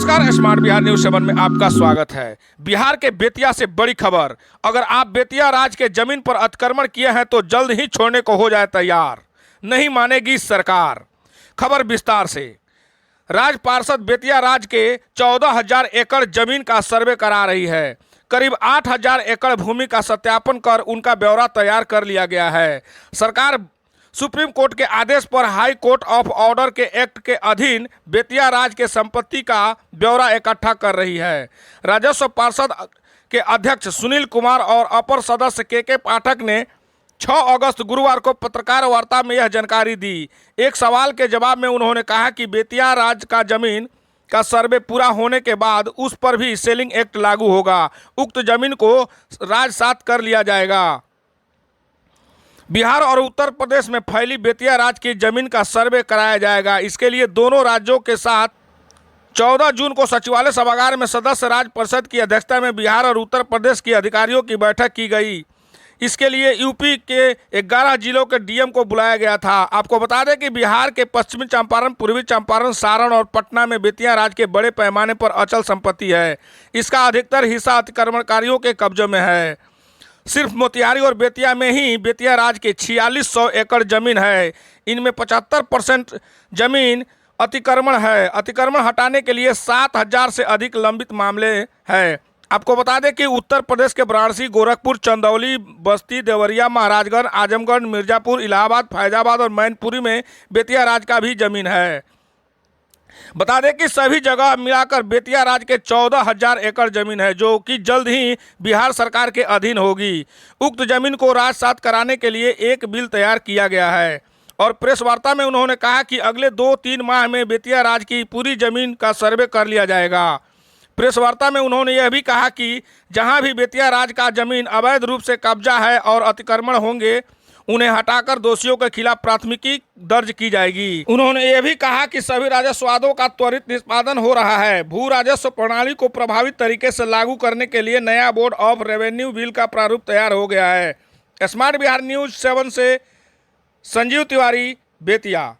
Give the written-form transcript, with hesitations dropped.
नमस्कार, smart Bihar news 7 में आपका स्वागत है। बिहार के बेतिया से बड़ी खबर। अगर आप बेतिया राज के जमीन पर अतिक्रमण किए हैं तो जल्द ही छोड़ने को हो जाए तैयार, नहीं मानेगी सरकार। खबर विस्तार से। राज पार्षद बेतिया राज के 14,000 एकड़ जमीन का सर्वे करा रही है। करीब 8,000 एकड़ भूमि का सत्यापन कर उनका ब्यौरा तैयार कर लिया गया है। सरकार सुप्रीम कोर्ट के आदेश पर हाई कोर्ट ऑफ ऑर्डर के एक्ट के अधीन बेतिया राज के संपत्ति का ब्यौरा इकट्ठा कर रही है। राजस्व पार्षद के अध्यक्ष सुनील कुमार और अपर सदस्य के पाठक ने 6 अगस्त गुरुवार को पत्रकार वार्ता में यह जानकारी दी। एक सवाल के जवाब में उन्होंने कहा कि बेतिया राज का जमीन का सर्वे पूरा होने के बाद उस पर भी सेलिंग एक्ट लागू होगा। उक्त जमीन को राजसात कर लिया जाएगा। बिहार और उत्तर प्रदेश में फैली बेतिया राज की जमीन का सर्वे कराया जाएगा। इसके लिए दोनों राज्यों के साथ 14 जून को सचिवालय सभागार में सदस्य राज्य परिषद की अध्यक्षता में बिहार और उत्तर प्रदेश के अधिकारियों की बैठक की गई। इसके लिए यूपी के 11 जिलों के डीएम को बुलाया गया था। आपको बता दें कि बिहार के पश्चिमी चंपारण, पूर्वी चंपारण, सारण और पटना में बेतिया राज के बड़े पैमाने पर अचल संपत्ति है। इसका अधिकतर हिस्सा अतिक्रमणकारियों के कब्जे में है। सिर्फ मोतिहारी और बेतिया में ही बेतिया राज के 4600 एकड़ जमीन है। इनमें 75% जमीन अतिक्रमण है। अतिक्रमण हटाने के लिए 7,000 से अधिक लंबित मामले हैं। आपको बता दें कि उत्तर प्रदेश के वाराणसी, गोरखपुर, चंदौली, बस्ती, देवरिया, महाराजगंज, आजमगढ़, मिर्जापुर, इलाहाबाद, फैजाबाद और मैनपुरी में बेतिया राज का भी जमीन है। बता दें कि सभी जगह मिलाकर बेतिया राज के 14,000 एकड़ जमीन है, जो कि जल्द ही बिहार सरकार के अधीन होगी। उक्त जमीन को राजसात कराने के लिए एक बिल तैयार किया गया है। और प्रेस वार्ता में उन्होंने कहा कि अगले 2-3 माह में बेतिया राज की पूरी जमीन का सर्वे कर लिया जाएगा। प्रेस वार्ता में उन्होंने यह भी कहा कि जहां भी बेतिया राज का जमीन अवैध रूप से कब्जा है और अतिक्रमण होंगे, उन्हें हटाकर दोषियों के खिलाफ प्राथमिकी दर्ज की जाएगी। उन्होंने ये भी कहा कि सभी राजस्वादों का त्वरित निष्पादन हो रहा है। भू राजस्व प्रणाली को प्रभावित तरीके से लागू करने के लिए नया बोर्ड ऑफ रेवेन्यू बिल का प्रारूप तैयार हो गया है। स्मार्ट बिहार न्यूज 7 से संजीव तिवारी, बेतिया।